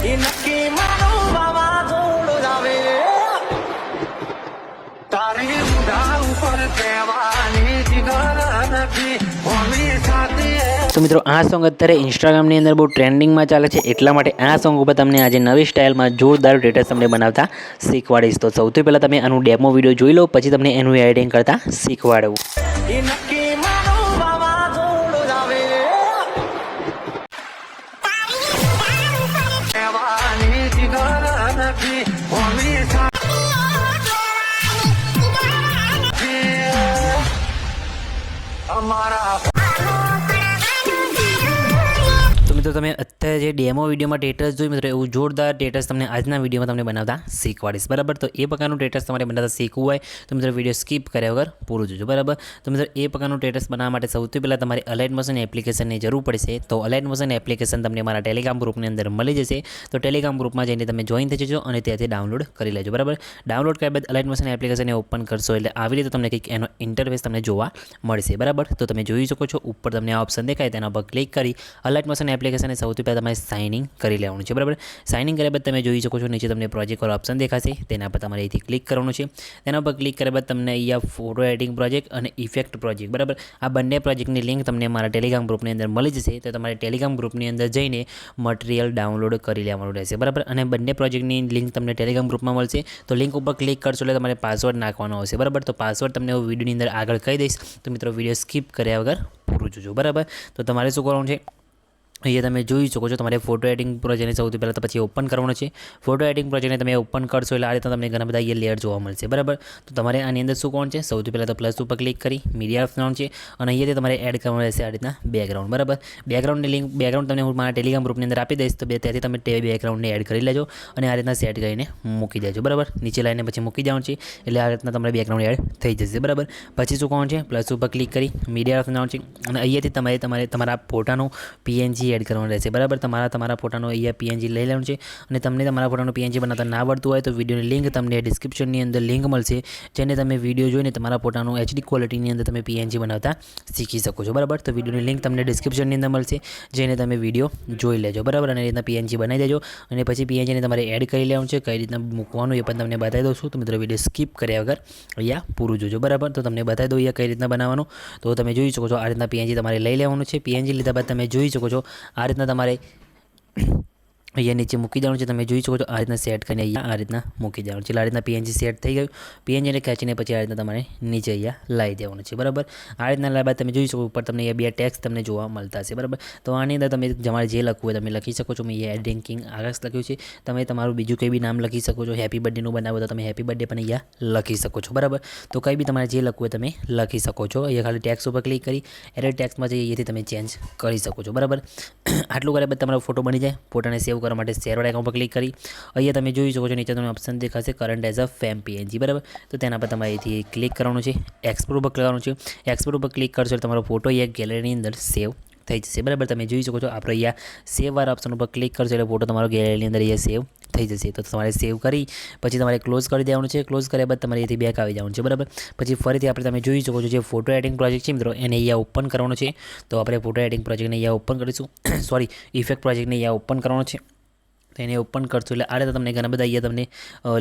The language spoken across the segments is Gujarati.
એ નક્કી મારું વાવાઝોડું આવે તારે મુઢા ઉપર કહેવાની જીગર નથી હોમી સાથે। તો મિત્રો આ સોંગ અત્યારે ઇન્સ્ટાગ્રામની અંદર બહુ ટ્રેન્ડિંગમાં ચાલે છે, એટલા માટે આ સોંગ ઉપર તમને આજે નવી સ્ટાઇલમાં જોરદાર સ્ટેટસ તમને બનાવતા શીખવાડીશ। તો સૌથી પહેલાં તમે આનું ડેમો વિડીયો જોઈ લો, પછી તમને એનું એડિટિંગ કરતા શીખવાડું। એ નક્કી મારું વાવાઝોડું આવે કહેવાની જીગર નથી હોમી સાથે અમારા તો મિત્રો તમે અત્યારે જે ડેમો વિડીયોમાં સ્ટેટસ જોયું મિત્રો, એવું જોરદાર સ્ટેટસ તમને આજના વિડીયોમાં તમને બનાવતા શીખવાડીશ, બરાબર। તો એ પ્રકારનું સ્ટેટસ તમારે બનાવતા શીખવું હોય તો મિત્રો વિડીયો સ્કીપ કર્યા વગર પૂરું જોજો, બરાબર। તો મિત્રો એ પ્રકારનું સ્ટેટસ બનાવવા માટે સૌથી પહેલાં તમારે અલાઇટ મોશન એપ્લિકેશનની જરૂર પડશે। તો અલાઇટ મોશન એપ્લિકેશન તમને મારા ટેલિગ્રામ ગ્રુપની અંદર મળી જશે, તો ટેલિગ્રામ ગ્રુપમાં જઈને તમે જોઈન થઈ જજો અને ત્યાંથી ડાઉનલોડ કરી લેજો, બરાબર। ડાઉનલોડ કર્યા બાદ અલાઇટ મોશન એપ્લિકેશનને ઓપન કરશો એટલે આવી રીતે તમને કંઈક એનો ઇન્ટરફેસ તમને જોવા મળશે, બરાબર। તો તમે જોઈ શકો છો ઉપર તમને આ ઓપ્શન દેખાય, તેના પર ક્લિક કરી અલાઇટ મોશન એપ્લિકેશનને સૌથી પહેલાં તમારે સાઇન ઇન કરી લેવાનું છે, બરાબર। સાઇન ઇન કર્યા બાદ તમે જોઈ શકો છો નીચે તમને પ્રોજેક્ટ વાળો ઓપ્શન દેખાશે, તેના પર તમારે અહીંથી ક્લિક કરવાનું છે। તેના પર ક્લિક કર્યા બાદ તમને અહીંયા ફોટો એડિટિંગ પ્રોજેક્ટ અને ઇફેક્ટ પ્રોજેક્ટ, બરાબર, આ બંને પ્રોજેક્ટની લિંક તમને મારા ટેલિગ્રામ ગ્રુપની અંદર મળી જશે। તો તમારે ટેલિગ્રામ ગ્રુપની અંદર જઈને મટીરિયલ ડાઉનલોડ કરી લેવાનું રહેશે, બરાબર। અને બંને પ્રોજેક્ટની લિંક તમને ટેલિગ્રામ ગ્રુપમાં મળશે, તો લિંક ઉપર ક્લિક કરશો એટલે તમારે પાસવર્ડ નાખવાનો આવશે, બરાબર। તો પાસવર્ડ તમને હું વિડીયોની અંદર આગળ કહી દઈશ, તો મિત્રો વિડીયો સ્કીપ કર્યા વગર પૂરું જોજો, બરાબર। તો તમારે શું કરવાનું છે, અહીંયા તમે જોઈ શકો છો તમારે ફોટો એડિટિંગ પ્રોજેક્ટને સૌથી પહેલાં તો પછી ઓપન કરવાનો છે। ફોટો એડિટિંગ પ્રોજેક્ટને તમે ઓપન કરશો એટલે આ રીતે તમને ઘણા બધા અહીંયા લેયર જોવા મળશે, બરાબર। તો તમારે આની અંદર શું કરવાનું છે, સૌથી પહેલાં તો પ્લસ ઉપર ક્લિક કરી મીડિયા કરવાનું છે અને અહીંયાથી તમારે એડ કરવાનું રહેશે આ રીતના બેકગ્રાઉન્ડ, બરાબર। બેકગ્રાઉન્ડની લિંક બેકગ્રાઉન્ડ તમને હું મારા ટેલિગ્રામ ગ્રુપની અંદર આપી દઈશ, તો ત્યાંથી તમે બેકગ્રાઉન્ડને એડ કરી લેજો અને આ રીતના સેટ કરીને મૂકી દેજો, બરાબર। નીચે લાઈને પછી મૂકી જવાનું છે એટલે આ રીતના તમારે બેકગ્રાઉન્ડ એડ થઈ જશે, બરાબર। પછી શું કરવાનું છે, પ્લસ ઉપર ક્લિક કરી મીડિયા કરવાનું છે અને અહીંયાથી તમારે તમારા ફોટાનું પીએનજી એડ કરવાનું રહેશે, બરાબર। તમારા ફોટાનો અહીંયા પીએનજી લઈ લેવાનું છે અને તમને તમારા ફોટાનું પીએનજી બનાવતા ના આવડતું હોય તો વિડીયોની લિંક તમને ડિસ્ક્રિપ્શનની અંદર લિંક મળશે, જેને તમે વિડીયો જોઈને તમારા ફોટાનું એચડી ક્વોલિટીની અંદર તમે પીએનજી બનાવતા શીખી શકો છો, બરાબર। તો વિડીયોની લિંક તમને ડિસ્ક્રિપ્શનની અંદર મળશે, જેને તમે વિડીયો જોઈ લેજો, બરાબર। અને એ રીતના પીએનજી બનાવી દેજો અને પછી પીએનજીને તમારે એડ કરી લેવાનું છે, કઈ રીતના મૂકવાનું એ પણ તમને બતાવી દઉં છું। તો મિત્રો વિડીયો સ્કીપ કર્યા વગર અહીંયા પૂરું જોજો, બરાબર। તો તમને બતાવી દઉં અહીંયા કઈ રીતના બનાવવાનું, તો તમે જોઈ શકો છો આ રીતના પીએનજી તમારે લઈ લેવાનું છે। પીએનજી લીધા બાદ તમે જોઈ શકો છો આ રીતના તમારે અહીંયા નીચે મૂકી દેવાનું છે, તમે જોઈ શકો છો આ રીતના સેટ કરીને અહીંયા આ રીતના મૂકી દેવાનું છે એટલે આ રીતના પીએનજી સેટ થઈ ગયું। પીએનજીને ખેંચીને પછી આ રીતના તમારે નીચે અહીંયા લાવી દેવાનું છે, બરાબર। આ રીતના લાવ્યા બાદ તમે જોઈ શકો ઉપર તમને અહીંયા બે ટેક્સ તમને જોવા મળતા હશે, બરાબર। તો આની અંદર તમે તમારે જે લખવું હોય તમે લખી શકો છો। મેં અહીંયા એડિંગ કિંગ આકાશ લખ્યું છે, તમે તમારું બીજું કંઈ બી નામ લખી શકો છો। હેપી બર્થડેનું બનાવો તો તમે હેપી બર્થડે પણ અહીંયા લખી શકો છો, બરાબર। તો કંઈ બી તમારે જે લખવું હોય તમે લખી શકો છો। અહીંયા ખાલી ટેક્સ ઉપર ક્લિક કરી એડિટ ટેક્સમાં જઈ અહીંયાથી તમે ચેન્જ કરી શકો છો, બરાબર। આટલું કર્યા બાદ તમારો ફોટો બની જાય, ફોટાને સેવ કરવા માટે શેર વાળા આઇકન પર ક્લિક કરી અહીંયા તમે જોઈ શકો છો નીચે તમને ઓપ્શન દેખાશે current as a frame PNG, બરાબર। તો તેના પર તમારે અહીંથી ક્લિક કરવાનું છે, એક્સપોર્ટ ઉપર કરવાનું છે। એક્સપોર્ટ ઉપર ક્લિક કરશો એટલે તમારો ફોટો અહીંયા ગેલેરીની અંદર સેવ થઈ જશે, બરાબર। તમે જોઈ શકો છો આપણે અહીંયા સેવ વાળા ઓપ્શન ઉપર ક્લિક કરશો એટલે ફોટો તમારો ગેલેરીની અંદર અહીંયા સેવ થઈ જશે। તો તમારે સેવ કરી પછી તમારે ક્લોઝ કરી દેવાનું છે। ક્લોઝ કર્યા બાદ તમારે અહીંથી બેક આવી જવાનું છે, બરાબર। પછી ફરીથી આપણે તમે જોઈ શકો છો જે ફોટો એડિટિંગ પ્રોજેક્ટ છે મિત્રો એને અહીંયા ઓપન કરવાનો છે, તો આપણે ફોટો એડિટિંગ પ્રોજેક્ટને અહીંયા ઓપન કરીશું સોરી ઇફેક્ટ પ્રોજેક્ટને અહીંયા ઓપન કરવાનો છે। તો એને ઓપન કરશો એટલે આ રીતે તમને ઘણા બધા અહીંયા તમને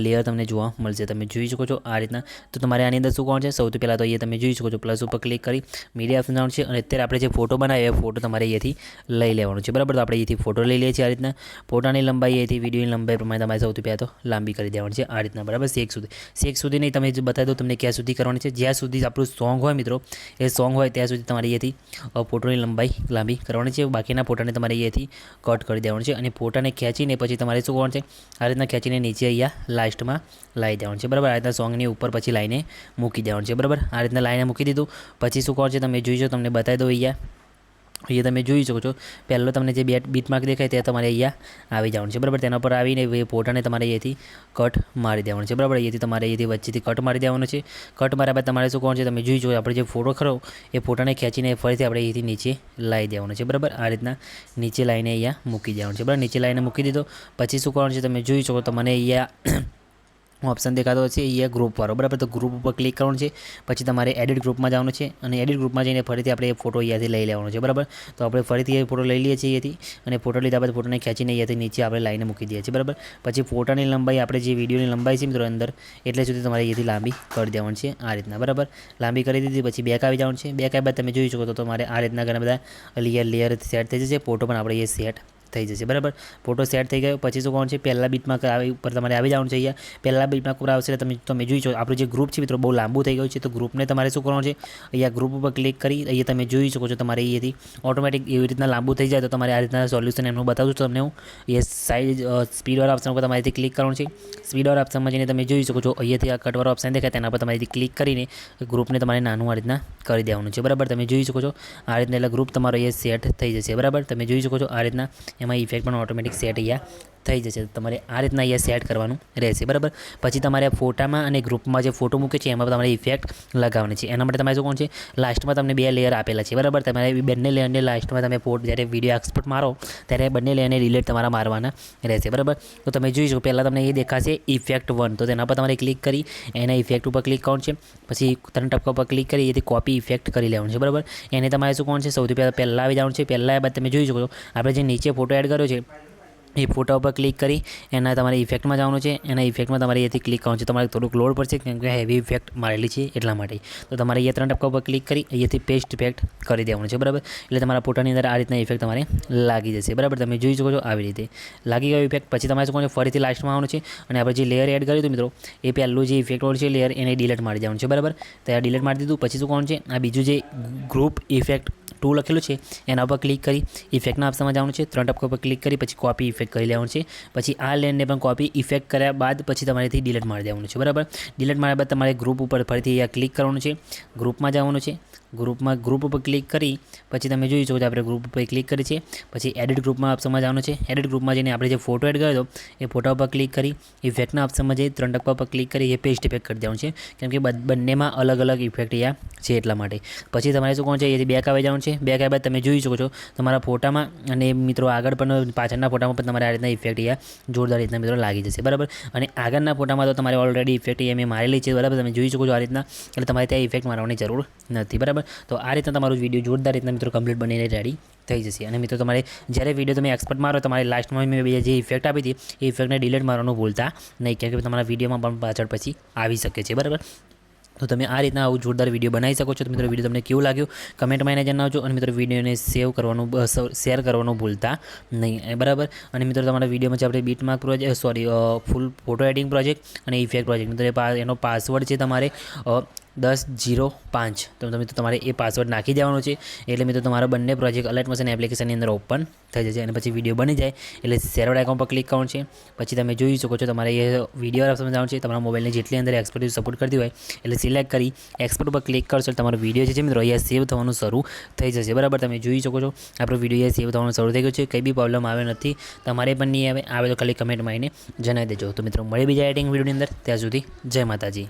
લેયર તમને જોવા મળશે, તમે જોઈ શકો છો આ રીતના। તો તમારે આની અંદર શું કરવાનું છે, સૌથી પહેલાં તો અહીંયા તમે જોઈ શકો છો પ્લસ ઉપર ક્લિક કરી મીડિયા ઓપ્શન જવાનું છે અને અત્યારે આપણે જે ફોટો બનાવ્યો એ ફોટો તમારે અહીંયાથી લઈ લેવાનો છે, બરાબર। તો આપણે અહીંથી ફોટો લઈ લઈએ છીએ આ રીતના। ફોટાની લંબાઈ અહીંથી વિડીયોની લંબાઈ પ્રમાણે તમારે સૌથી પહેલાં તો લાંબી કરી દેવાની છે આ રીતના, બરાબર। શેક સુધી નહીં, તમે બતાવી દો તમને ક્યાં સુધી કરવાની છે, જ્યાં સુધી આપણું સોંગ હોય મિત્રો એ સોંગ હોય ત્યાં સુધી તમારે અહીંયાથી ફોટોની લંબાઈ લાંબી કરવાની છે, બાકીના ફોટાને તમારે અહીંયાથી કટ કરી દેવાનું છે અને ફોટાને ખેંચીને પછી તમારે શું કરવાનું છે, આ રીતના ખેંચીને નીચે અહીંયા લાસ્ટમાં લાવી દેવાનું છે, બરાબર। આ રીતના સોંગની ઉપર પછી લાઈને મૂકી દેવાનું છે, બરાબર। આ રીતના લાઈને મૂકી દીધું પછી શું કરવાનું છે તમે જોઈજો, તમને બતાવી દો અહીંયા તમે જોઈ શકો છો પહેલો તમને જે બીટ માર્ક દેખાય તે તમારે અહીંયા આવી જવાનું છે, બરાબર। તેના પર આવીને ફોટાને તમારે અહીંયાથી કટ મારી દેવાનું છે, બરાબર। અહીંયાથી તમારે અહીંયાથી વચ્ચેથી કટ મારી દેવાનું છે। કટ માર્યા બાદ તમારે શું કરવાનું છે, તમે જોઈ શકો આપણે જે ફોટો ખરો એ ફોટાને ખેંચીને ફરીથી આપણે અહીંયાથી નીચે લાવી દેવાનું છે, બરાબર। આ રીતના નીચે લાઈને અહીંયા મૂકી દેવાનું છે, બરાબર। નીચે લાઈને મૂકી દીધો પછી શું કરવાનું છે તમે જોઈ શકો, તમને અહીંયા ઓપ્શન દેખાતો હશે અહીંયા ગ્રુપવાળો, બરાબર. તો ગ્રુપ ઉપર ક્લિક કરવાનું છે. પછી તમારે એડિટ ગ્રુપમાં જવાનું છે અને એડિટ ગ્રુપમાં જઈને ફરીથી આપણે એ ફોટો અહીંયાથી લઈ લેવાનો છે, બરાબર. તો આપણે ફરીથી એ ફોટો લઈ લઈએ છીએ અહીંયાથી અને ફોટો લીધા બાદ ફોટોને ખેંચીને અહીંયાથી નીચે આપણે લાઈને મૂકી દઈએ છીએ, બરાબર. પછી ફોટાની લંબાઈ આપણે જે વિડીયોની લંબાઈ છે મિત્રો અંદર એટલે સુધી તમારે અહીંયાથી લાંબી કરી દેવાની છે આ રીતના, બરાબર. લાંબી કરી દીધી પછી બેક આવી જવાનું છે. બેક આવ્યા બાદ તમે જોઈ શકો તો તમારે આ રીતના ઘણા બધા લેયર સેટ થઈ જશે. ફોટો પણ આપણે એ સેટ થઈ જશે, બરાબર. ફોટો સેટ થઈ ગયો પછી શું કોણ છે પહેલાં બીટમાં ઉપર તમારે આવી જવાનું છે. અહીંયા પહેલાં બીટમાં ઉપર આવશે એટલે તમે જોઈ છો આપણું જે ગ્રુપ છે મિત્રો બહુ લાંબુ થઈ ગયું છે. તો ગ્રુપને તમારે શું કરવાનું છે અહીંયા ગ્રુપ ઉપર ક્લિક કરી અહીંયા તમે જોઈ શકો છો તમારે અહીંયાથી ઓટોમેટિક એવી રીતના લાંબુ થઈ જાય તો તમારે આ રીતના સોલ્યુશન એમનું બતાવું છું તમને હું. એ સાઈઝ સ્પીડવાળા ઓપ્શન ઉપર તમારેથી ક્લિક કરવાનું છે. સ્પીડવાળા ઓપ્શનમાં જઈને તમે જોઈ શકો છો અહીંયાથી આ કટવાળો ઓપ્શન દેખાય તેના પર તમારેથી ક્લિક કરીને ગ્રુપને તમારે નાનું આ રીતના કરી દેવાનું છે, બરાબર. તમે જોઈ શકો છો આ રીતના એટલે ગ્રુપ તમારો અહીંયા સેટ થઈ જશે, બરાબર. તમે જોઈ શકો છો આ રીતના એમાં ઇફેક્ટ પણ ઓટોમેટિક સેટ અહીંયા થઈ જશે. તમારે આ રીતના અહીંયા સેટ કરવાનું રહેશે, બરાબર. પછી તમારે ફોટામાં અને ગ્રુપમાં જે ફોટો મૂકે છે એમાં તમારે ઇફેક્ટ લગાવવાની છે. એના માટે તમારે શું કોણ છે લાસ્ટમાં તમને 2 લેયર આપેલા છે, બરાબર. તમારે બંને લેયરને લાસ્ટમાં તમે જ્યારે વિડીયો એક્સપોર્ટ મારો ત્યારે બંને લેયરને ડિલીટ તમારા મારવાના રહેશે, બરાબર. તો તમે જોઈ શકો પહેલાં તમને એ દેખાશે ઇફેક્ટ 1, તો તેના પર તમારે ક્લિક કરી એના ઇફેક્ટ ઉપર ક્લિક કરવાનું છે. પછી 3 ટપકા પર ક્લિક કરી એથી કોપી ઇફેક્ટ કરી લેવાનું છે, બરાબર. એને તમારે શું કોણ છે સૌથી પહેલાં આવી જવાનું છે. પહેલાં બાદ તમે જોઈ શકો છો આપણે જે નીચે ફોટો એડ કર્યો છે એ ફોટા ઉપર ક્લિક કરી એના તમારે ઇફેક્ટમાં જવાનું છે. એના ઇફેક્ટમાં તમારે અહીંયાથી ક્લિક કરવાનું છે. તમારે થોડુંક લોડ પડશે કેમ કે હેવી ઇફેક્ટ મારેલી છે એટલા માટે. તો તમારે અહીંયા 3 ટપકા ઉપર ક્લિક કરી અહીંયાથી પેસ્ટ ઇફેક્ટ કરી દેવાનું છે, બરાબર. એટલે તમારા ફોટાની અંદર આ રીતના ઇફેક્ટ તમારે લાગી જશે, બરાબર. તમે જોઈ શકો છો આવી રીતે લાગી ગયો ઇફેક્ટ. પછી તમારે શું કરવાનું ફરીથી લાસ્ટમાં આવવાનું છે અને આપણે જે લેયર એડ કર્યું હતું મિત્રો એ પહેલું જે ઇફેક્ટવાળું છે લેયર એને ડિલીટ મારી દેવાનું છે, બરાબર. તો આ ડિલીટ મારી દીધું. પછી શું કરવાનું છે આ બીજું જે ગ્રુપ ઇફેક્ટ 2 લખેલું છે એના ઉપર ક્લિક કરી ઇફેક્ટના ઓપ્શનમાં જવાનું છે. 3 ટપકા ઉપર ક્લિક કરી પછી કોપી ઇફેક્ટ કરી લેવાનું છે. પછી આ લેયરને પણ કોપી ઇફેક્ટ કર્યા બાદ પછી તમારેથી ડિલીટ મારી દેવાનું છે, બરાબર. ડિલીટ માર્યા બાદ તમારે ગ્રુપ ઉપર ફરીથી અહીંયા ક્લિક કરવાનું છે. ગ્રુપમાં જવાનું છે. ગ્રુપ ઉપર ક્લિક કરી પછી તમે જોઈ શકો છો આપણે ગ્રુપ ઉપર ક્લિક કરી છે. પછી એડિટ ગ્રુપમાં ઓપ્શનમાં જવાનું છે. એડિટ ગ્રુપમાં જઈને આપણે જે ફોટો એડ કર્યો હતો એ ફોટા ઉપર ક્લિક કરી ઇફેક્ટના ઓપ્શનમાં જઈ 3 ટપકા પર ક્લિક કરી એ પેસ્ટ ઇફેક્ટ કરી દેવાનું છે કેમ કે બંનેમાં અલગ અલગ ઇફેક્ટ અહીંયા છે એટલા માટે. પછી તમારે શું કોણ છે એથી બેક આવી જવાનું છે. બેક આવ્યા બાદ તમે જોઈ શકો છો તમારા ફોટામાં અને મિત્રો આગળ પણ પાછળના ફોટામાં પણ તમારે આ રીતના ઇફેક્ટ અહીંયા જોરદાર રીતના મિત્રો લાગી જશે, બરાબર. અને આગળના ફોટામાં તો તમારે ઓલરેડી ઇફેક્ટ અહીંયા મેં મારેલી છે, બરાબર. તમે જોઈ શકો છો આ રીતના એટલે તમારે ત્યાં ઇફેક્ટ મારવાની જરૂર નથી, બરાબર. તો આ રીતના તમારું વિડીયો જોરદાર રીતના મિત્રો કમ્પ્લીટ બનીને રેડી થઈ જશે. અને મિત્રો તમારે જ્યારે વિડીયો તમે એક્સપોર્ટ મારો તમારે લાસ્ટમાં મેં જે ઇફેક્ટ આપી હતી એ ઇફેક્ટને ડિલીટ મારવાનું ભૂલતા નહીં કેમ કે તમારા વિડીયોમાં પણ પાછળ પછી આવી શકે છે, બરાબર. તો તમે આ રીતના આવું જોરદાર વિડીયો બનાવી શકો છો. તો મિત્રો વિડીયો તમને કેવું લાગ્યું કમેન્ટમાં એને જણાવજો અને મિત્રો વિડીયોને શેર કરવાનું ભૂલતા નહીં, બરાબર. અને મિત્રો તમારા વિડીયોમાં છે આપણે બીટમાર્ક પ્રોજેક્ટ ફૂલ ફોટો એડિટિંગ પ્રોજેક્ટ અને ઇફેક્ટ પ્રોજેક્ટ મિત્રો એનો પાસવર્ડ છે તમારે 1005. તો મિત્રો તમારે એ પાસવર્ડ નાખી દેવાનો છે એટલે મિત્રો તમારા બંને પ્રોજેક્ટ અલર્ટ મોશન એપ્લિકેશનની અંદર ઓપન થઈ જશે. અને પછી વિડીયો બની જાય એટલે શેરવાડ આઇકોન પર ક્લિક કરવાનું છે. પછી તમે જોઈ શકો છો તમારે એ વિડીયો સમજાવવાનું છે. તમારા મોબાઈલને જેટલી અંદર એક્સપોર્ટ સપોર્ટ કરતી હોય એટલે સિલેક્ટ કરી એક્સપોર્ટ ઉપર ક્લિક કરશો એટલે તમારો વિડીયો જે છે મિત્રો અહીંયા સેવ થવાનું શરૂ થઈ જશે, બરાબર. તમે જોઈ શકો છો આપણો વિડીયો અહીંયા સેવ થવાનું શરૂ થઈ ગયો છે. કંઈ બી પ્રોબ્લેમ આવે નથી, તમારે પણ નહીં આવે તો ખાલી કમેન્ટમાં આવીને જણાવી દેજો. તો મિત્રો મળે બીજા એડિટિંગ વિડીયોની અંદર, ત્યાં સુધી જય માતાજી.